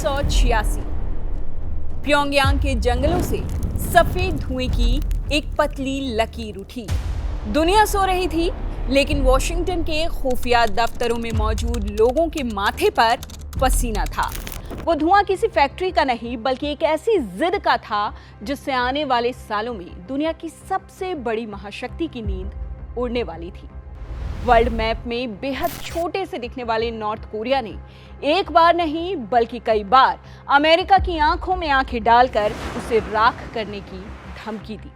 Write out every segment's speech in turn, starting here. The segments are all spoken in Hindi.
1986 प्योंगयांग के जंगलों से सफेद धुएं की एक पतली लकीर उठी। दुनिया सो रही थी, लेकिन वॉशिंगटन के खुफिया दफ्तरों में मौजूद लोगों के माथे पर पसीना था। वो धुआं किसी फैक्ट्री का नहीं, बल्कि एक ऐसी जिद का था जिससे आने वाले सालों में दुनिया की सबसे बड़ी महाशक्ति की नींद उड़ने वाली थी। वर्ल्ड मैप में बेहद छोटे से दिखने वाले नॉर्थ कोरिया ने एक बार नहीं बल्कि कई बार अमेरिका की आंखों में आंखें डालकर उसे राख करने की धमकी दी,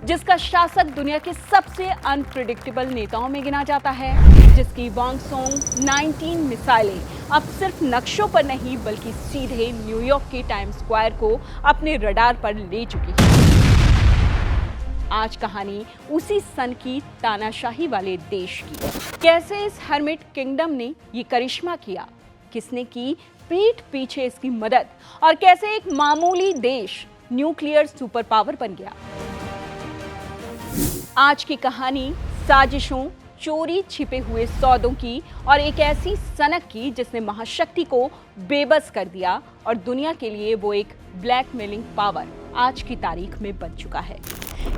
जिसका शासक दुनिया के सबसे अनप्रिडिक्टेबल नेताओं में गिना जाता है, जिसकी वॉन्गसोंग 19 मिसाइलें अब सिर्फ नक्शों पर नहीं बल्कि सीधे न्यूयॉर्क के टाइम्स स्क्वायर को अपने रडार पर ले चुकी है। आज कहानी उसी सन की तानाशाही वाले देश की। कैसे इस हर्मिट किंगडम ने ये करिश्मा किया, किसने की पीठ पीछे इसकी मदद, और कैसे एक मामूली देश न्यूक्लियर सुपर पावर बन गया। आज की कहानी साजिशों, चोरी छिपे हुए सौदों की और एक ऐसी सनक की जिसने महाशक्ति को बेबस कर दिया और दुनिया के लिए वो एक ब्लैकमेलिंग पावर आज की तारीख में बन चुका है।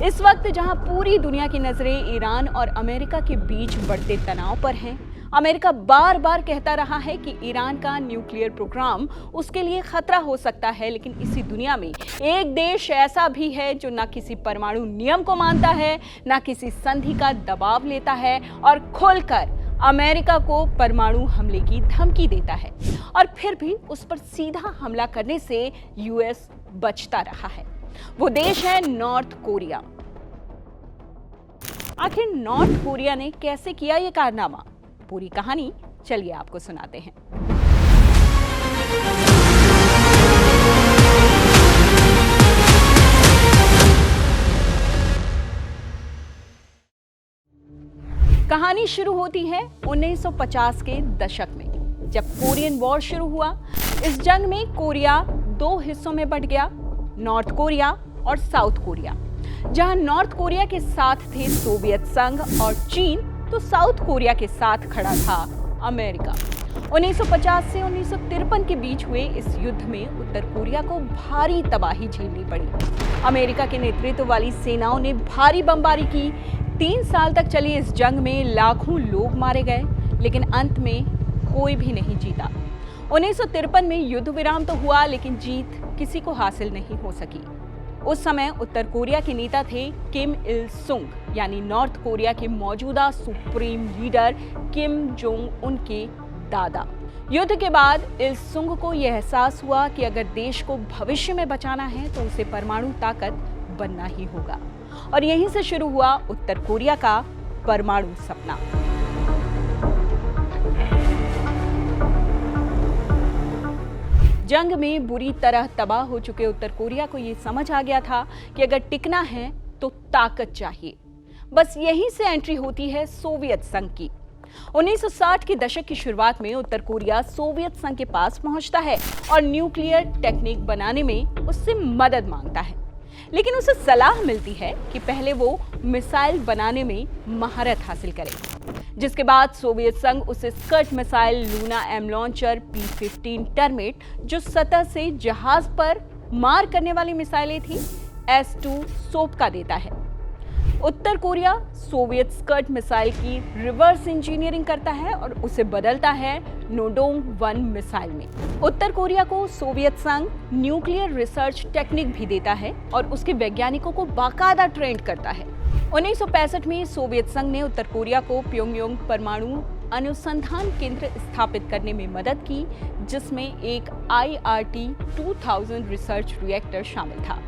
इस वक्त जहां पूरी दुनिया की नजरें ईरान और अमेरिका के बीच बढ़ते तनाव पर हैं, अमेरिका बार बार कहता रहा है कि ईरान का न्यूक्लियर प्रोग्राम उसके लिए खतरा हो सकता है, लेकिन इसी दुनिया में एक देश ऐसा भी है जो ना किसी परमाणु नियम को मानता है, ना किसी संधि का दबाव लेता है और खुलकर अमेरिका को परमाणु हमले की धमकी देता है, और फिर भी उस पर सीधा हमला करने से यूएस बचता रहा है। वो देश है नॉर्थ कोरिया। आखिर नॉर्थ कोरिया ने कैसे किया ये कारनामा? पूरी कहानी चलिए आपको सुनाते हैं। कहानी शुरू होती है 1950 के दशक में, जब कोरियन वॉर शुरू हुआ। इस जंग में कोरिया दो हिस्सों में बंट गया, नॉर्थ कोरिया और साउथ कोरिया। जहां नॉर्थ कोरिया के साथ थे सोवियत संघ और चीन, तो साउथ कोरिया के साथ खड़ा था अमेरिका। 1950 से 1953 के बीच हुए इस युद्ध में उत्तर कोरिया को भारी तबाही झेलनी पड़ी। अमेरिका के नेतृत्व वाली सेनाओं ने भारी बमबारी की। 3 साल तक चली इस जंग में लाखों लोग मारे गए, लेकिन अंत में कोई भी नहीं जीता। 1953 में युद्ध विराम तो हुआ, लेकिन जीत किसी को हासिल नहीं हो सकी। उस समय उत्तर कोरिया के नेता थे किम इल सुंग, यानी नॉर्थ कोरिया के मौजूदा supreme leader Kim Jong Un के दादा। युद्ध के बाद इल सुंग को यह एहसास हुआ कि अगर देश को भविष्य में बचाना है तो उसे परमाणु ताकत बनना ही होगा, और यहीं से शुरू हुआ उत्तर कोरिया का परमाणु सपना। जंग में बुरी तरह तबाह हो चुके उत्तर कोरिया को यह समझ आ गया था कि अगर टिकना है तो ताकत चाहिए। बस यहीं से एंट्री होती है सोवियत संघ की। 1960 के दशक की शुरुआत में उत्तर कोरिया सोवियत संघ के पास पहुंचता है और न्यूक्लियर टेक्निक बनाने में उससे मदद मांगता है, लेकिन उसे सलाह मिलती है कि पहले वो मिसाइल बनाने में महारत हासिल करे। जिसके बाद सोवियत संघ उसे Scud missile, Luna M launcher, P-15 Termit, जो सतह से जहाज पर मार करने वाली मिसाइलें थी, S-2 सोप का देता है। उत्तर कोरिया सोवियत स्कर्ट मिसाइल की रिवर्स इंजीनियरिंग करता है और उसे बदलता है नोडोंग-1 मिसाइल में। उत्तर कोरिया को सोवियत संघ न्यूक्लियर रिसर्च टेक्निक भी देता है और उसके वैज्ञानिकों को बाकायदा ट्रेंड करता है। 1965 में सोवियत संघ ने उत्तर कोरिया को प्योंगयांग परमाणु अनुसंधान केंद्र स्थापित करने में मदद की, जिसमें एक IRT-2000 रिसर्च रिएक्टर शामिल था,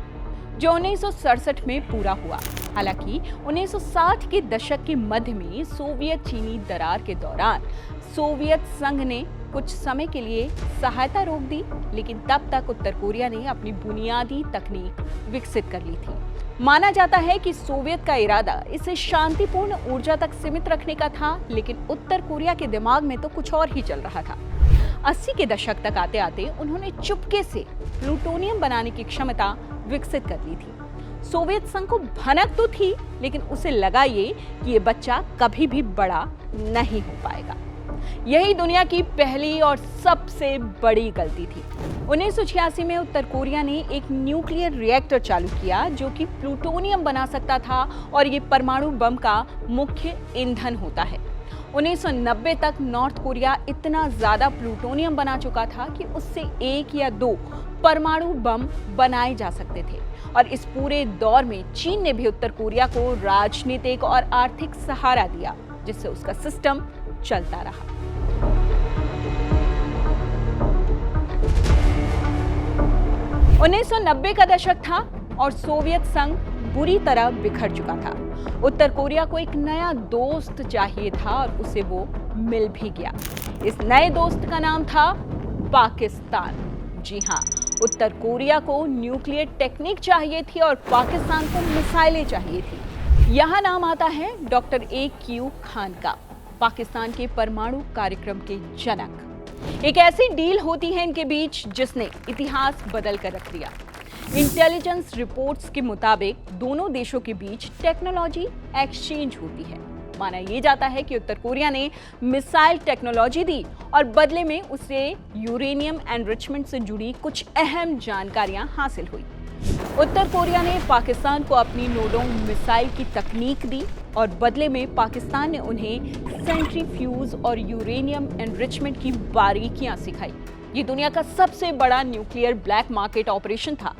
जो 1967 में पूरा हुआ। हालांकि 1960 के दशक के मध्य में सोवियत चीनी दरार के दौरान सोवियत संघ ने कुछ समय के लिए सहायता रोक दी, लेकिन तब तक उत्तर कोरिया ने अपनी बुनियादी तकनीक विकसित कर ली थी। माना जाता है कि सोवियत का इरादा इसे शांतिपूर्ण ऊर्जा तक सीमित रखने का था, लेकिन उत्तर कोरिया के दिमाग में तो कुछ और ही चल रहा था। 80 के दशक तक आते आते उन्होंने चुपके से प्लूटोनियम बनाने की क्षमता विकसित कर ली थी। सोवियत संघ को भनक तो थी, लेकिन उसे लगा ये कि ये बच्चा कभी भी बड़ा नहीं हो पाएगा। यही दुनिया की पहली और सबसे बड़ी गलती थी। 1986 में उत्तर कोरिया ने एक न्यूक्लियर रिएक्टर चालू किया जो कि प्लूटोनियम बना सकता था और ये परमाणु बम का मुख्य ईंधन होता है। 1990 तक नॉर्थ कोरिया इतना ज्यादा प्लूटोनियम बना चुका था कि उससे 1 या 2 परमाणु बम बनाए जा सकते थे और इस पूरे दौर में चीन ने भी उत्तर कोरिया को राजनीतिक और आर्थिक सहारा दिया, जिससे उसका सिस्टम चलता रहा। $1990 का दशक था और सोवियत संघ बुरी तरह बिखर चुका था। उत्तर कोरिया को एक नया दोस्त चाहिए था और उसे वो मिल भी गया। इस नए दोस्त का नाम था पाकिस्तान। जी हाँ, उत्तर कोरिया को न्यूक्लियर टेक्निक चाहिए थी और पाकिस्तान को मिसाइलें चाहिए थी। यहाँ नाम आता है डॉक्टर A.Q. खान का, पाकिस्तान के परमाणु कार्यक्रम के जनक। एक ऐसी डील होती है इनके बीच जिसने इतिहास बदल कर रख दिया। इंटेलिजेंस रिपोर्ट्स के मुताबिक दोनों देशों के बीच टेक्नोलॉजी एक्सचेंज होती है। माना यह जाता है कि उत्तर कोरिया ने मिसाइल टेक्नोलॉजी दी और बदले में उसे यूरेनियम एनरिचमेंट से जुड़ी कुछ अहम जानकारियां हासिल हुई। उत्तर कोरिया ने पाकिस्तान को अपनी नोडोंग मिसाइल की तकनीक दी और बदले में पाकिस्तान ने उन्हें सेंट्रीफ्यूज और यूरेनियम एनरिचमेंट की बारीकियां सिखाई। ये दुनिया का सबसे बड़ा न्यूक्लियर ब्लैक मार्केट ऑपरेशन था।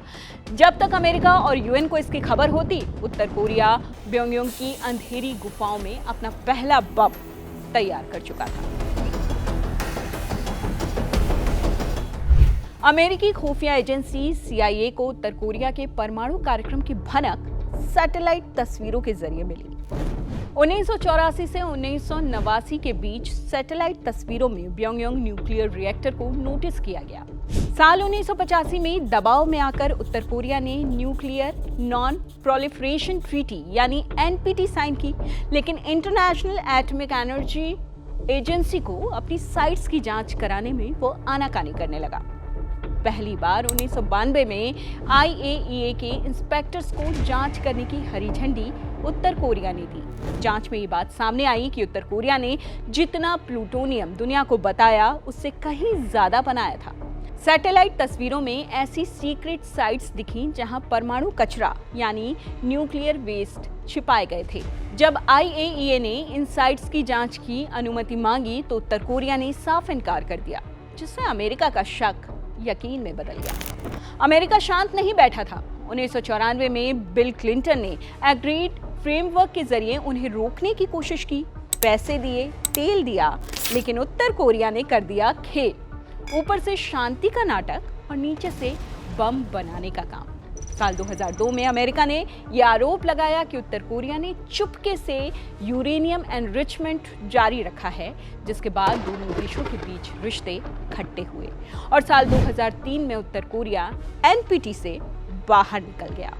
जब तक अमेरिका और यूएन को इसकी खबर होती, उत्तर कोरिया प्योंगयांग की अंधेरी गुफाओं में अपना पहला बम तैयार कर चुका था। अमेरिकी खुफिया एजेंसी CIA को उत्तर कोरिया के परमाणु कार्यक्रम की भनक सैटेलाइट तस्वीरों के जरिए मिली। 1984 से 1989 के बीच सैटेलाइट तस्वीरों में प्योंगयांग न्यूक्लियर रिएक्टर को नोटिस किया गया। साल 1985 में दबाव में आकर उत्तर कोरिया ने न्यूक्लियर नॉन प्रोलिफरेशन ट्रीटी यानी NPT साइन की, लेकिन इंटरनेशनल एटॉमिक एनर्जी एजेंसी को अपनी साइट्स की जांच कराने में वो आनाकानी करने लगा। पहली बार 1992 में IAEA के इंस्पेक्टर्स को जांच करने की हरी झंडी उत्तर कोरिया ने दी। जांच में ये बात सामने आई कि उत्तर कोरिया ने जितना प्लूटोनियम दुनिया को बताया उससे कहीं ज्यादा बनाया था। सैटेलाइट तस्वीरों में ऐसी सीक्रेट साइट्स दिखी जहां परमाणु कचरा यानी न्यूक्लियर वेस्ट छिपाए गए थे। जब IAEA ने इन साइट्स की जांच की अनुमति मांगी तो उत्तर कोरिया ने साफ इनकार कर दिया, जिससे अमेरिका का शक यकीन में बदल गया। अमेरिका शांत नहीं बैठा था। 1994 में बिल क्लिंटन ने एग्रीड फ्रेमवर्क के जरिए उन्हें रोकने की कोशिश की, पैसे दिए, तेल दिया, लेकिन उत्तर कोरिया ने कर दिया खेल। ऊपर से शांति का नाटक और नीचे से बम बनाने का काम। साल 2002 में अमेरिका ने यह आरोप लगाया कि उत्तर कोरिया ने चुपके से यूरेनियम एनरिचमेंट जारी रखा है, जिसके बाद दोनों देशों के बीच रिश्ते खट्टे हुए और साल 2003 में उत्तर कोरिया NPT से बाहर निकल गया।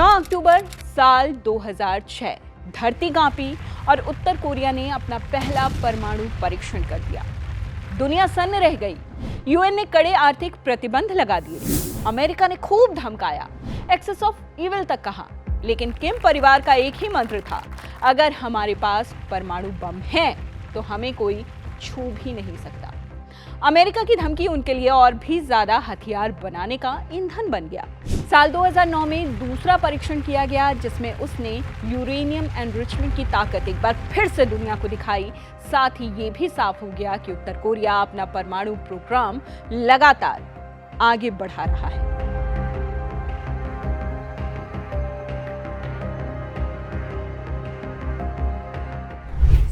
अक्टूबर साल 2006 धरती कांपी और उत्तर कोरिया ने अपना पहला परमाणु परीक्षण कर दिया। दुनिया सन्न रह गई। यूएन ने कड़े आर्थिक प्रतिबंध लगा दिए। अमेरिका ने खूब धमकाया, एक्सेस ऑफ इविल तक कहा, लेकिन किम परिवार का एक ही मंत्र था, अगर हमारे पास परमाणु बम है तो हमें कोई छू भी नहीं सकता। अमेरिका की धमकी उनके लिए और भी ज्यादा हथियार बनाने का ईंधन बन गया। साल 2009 में दूसरा परीक्षण किया गया, जिसमें उसने यूरेनियम एनरिचमेंट की ताकत एक बार फिर से दुनिया को दिखाई। साथ ही ये भी साफ हो गया कि उत्तर कोरिया अपना परमाणु प्रोग्राम लगातार आगे बढ़ा रहा है।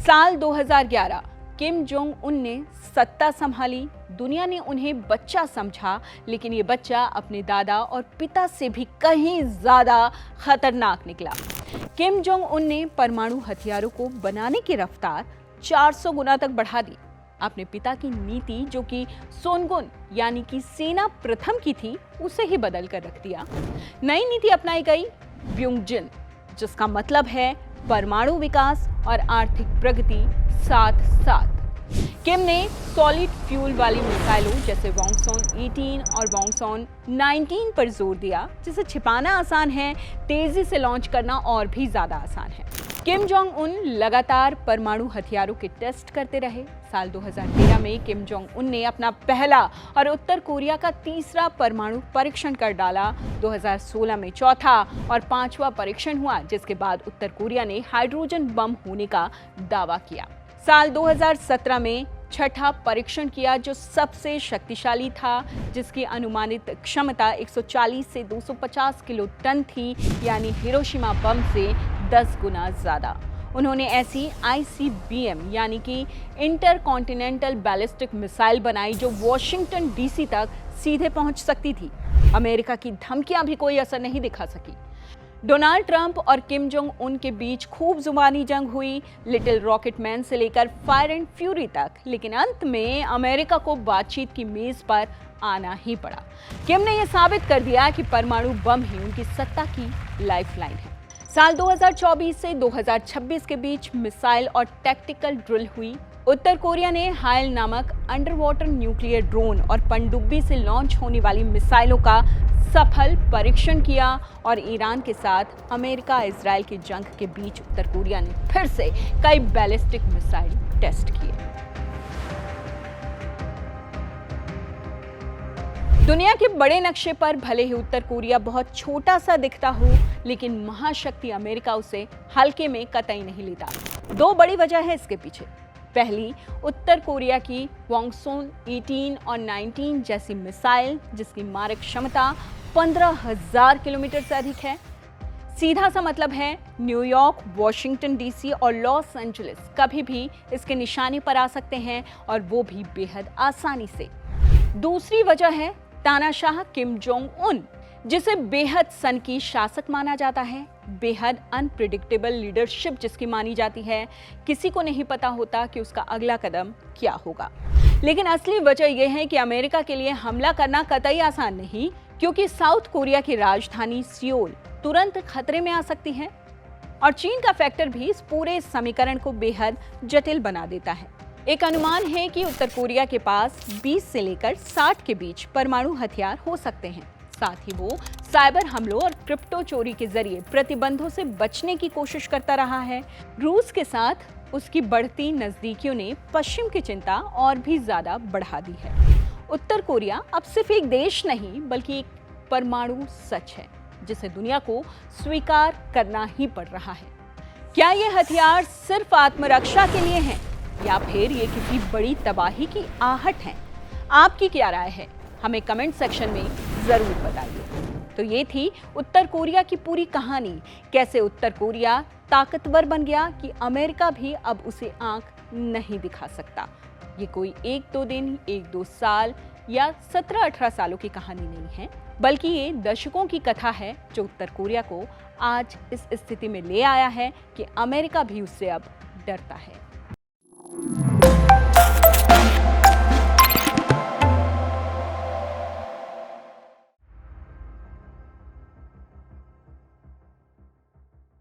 साल 2011 किम जोंग उन ने सत्ता संभाली। दुनिया ने उन्हें बच्चा समझा, लेकिन ये बच्चा अपने दादा और पिता से भी कहीं ज्यादा खतरनाक निकला। किम जोंग उन ने परमाणु हथियारों को बनाने की रफ्तार 400 गुना तक बढ़ा दी। अपने पिता की नीति, जो कि सोनगुन यानी कि सेना प्रथम की थी, उसे ही बदल कर रख दिया। नई नीति अपनाई गई, ब्यूंगजिन, जिसका मतलब है परमाणु विकास और आर्थिक प्रगति साथ साथ। किम ने सॉलिड फ्यूल वाली मिसाइलों जैसे वॉन्गसॉन 18 और वॉन्गसॉन 19 पर जोर दिया, जिसे छिपाना आसान है, तेजी से लॉन्च करना और भी ज्यादा आसान है। किम जोंग उन लगातार परमाणु हथियारों के टेस्ट करते रहे। साल 2013 में किम जोंग उन ने अपना पहला और उत्तर कोरिया का तीसरा परमाणु परीक्षण कर डाला। 2016 में चौथा और पांचवा परीक्षण हुआ, जिसके बाद उत्तर कोरिया ने हाइड्रोजन बम होने का दावा किया। साल 2017 में छठा परीक्षण किया, जो सबसे शक्तिशाली था, जिसकी अनुमानित क्षमता 140 से 250 किलो टन थी, यानी हिरोशिमा बम से 10 गुना ज्यादा। उन्होंने ऐसी ICBM यानी कि इंटरकॉन्टिनेंटल बैलिस्टिक मिसाइल बनाई जो वॉशिंगटन DC तक सीधे पहुंच सकती थी। अमेरिका की धमकियां भी कोई असर नहीं दिखा सकी। डोनाल्ड ट्रंप और किम जोंग उन के बीच खूब जुबानी जंग हुई, लिटिल रॉकेट मैन से लेकर फायर एंड फ्यूरी तक, लेकिन अंत में अमेरिका को बातचीत की मेज पर आना ही पड़ा। किम ने यह साबित कर दिया कि परमाणु बम ही उनकी सत्ता की लाइफलाइन है। साल 2024 से 2026 के बीच मिसाइल और टैक्टिकल ड्रिल हुई। उत्तर कोरिया ने हायल नामक अंडर वाटर न्यूक्लियर ड्रोन और पनडुब्बी से लॉन्च होने वाली मिसाइलों का सफल परीक्षण किया और ईरान के साथ अमेरिका इजराइल की जंग के बीच उत्तर कोरिया ने फिर से कई बैलिस्टिक मिसाइल टेस्ट किए। दुनिया के बड़े नक्शे पर भले ही उत्तर कोरिया बहुत छोटा सा दिखता हो, लेकिन महाशक्ति अमेरिका उसे हल्के में कतई नहीं लेता। दो बड़ी वजह है इसके पीछे। पहली, उत्तर कोरिया की वॉन्गसॉन 18 और 19 जैसी मिसाइल, जिसकी मारक क्षमता 15,000 किलोमीटर से अधिक है। सीधा सा मतलब है न्यूयॉर्क, वॉशिंगटन DC और लॉस एंजलिस कभी भी इसके निशाने पर आ सकते हैं, और वो भी बेहद आसानी से। दूसरी वजह है तानाशाह किम जोंग उन, जिसे बेहद सनकी शासक माना जाता है, बेहद अनप्रिडिक्टेबल लीडरशिप जिसकी मानी जाती है। किसी को नहीं पता होता कि उसका अगला कदम क्या होगा। लेकिन असली वजह यह है कि अमेरिका के लिए हमला करना कतई आसान नहीं, क्योंकि साउथ कोरिया की राजधानी सियोल तुरंत खतरे में आ सकती है, और चीन का फैक्टर भी इस पूरे समीकरण को बेहद जटिल बना देता है। एक अनुमान है कि उत्तर कोरिया के पास 20 से लेकर 60 के बीच परमाणु हथियार हो सकते हैं। साथ ही वो साइबर हमलों और क्रिप्टो चोरी के जरिए प्रतिबंधों से बचने की कोशिश करता रहा है। रूस के साथ उसकी बढ़ती नजदीकियों ने पश्चिम की चिंता और भी ज्यादा बढ़ा दी है। उत्तर कोरिया अब सिर्फ एक देश नहीं, बल्कि एक परमाणु सच है, जिसे दुनिया को स्वीकार करना ही पड़ रहा है। क्या ये हथियार सिर्फ आत्मरक्षा के लिए हैं, या फिर ये किसी बड़ी तबाही की आहट है? आपकी क्या राय है? हमें कमेंट सेक्शन में जरूर बताइए। तो ये थी उत्तर कोरिया की पूरी कहानी। कैसे उत्तर कोरिया ताकतवर बन गया कि अमेरिका भी अब उसे आंख नहीं दिखा सकता। ये कोई 1-2 दिन, 1-2 साल या 17-18 सालों की कहानी नहीं है, बल्कि ये दशकों की कथा है, जो उत्तर कोरिया को आज इस स्थिति में ले आया है कि अमेरिका भी उससे अब डरता है।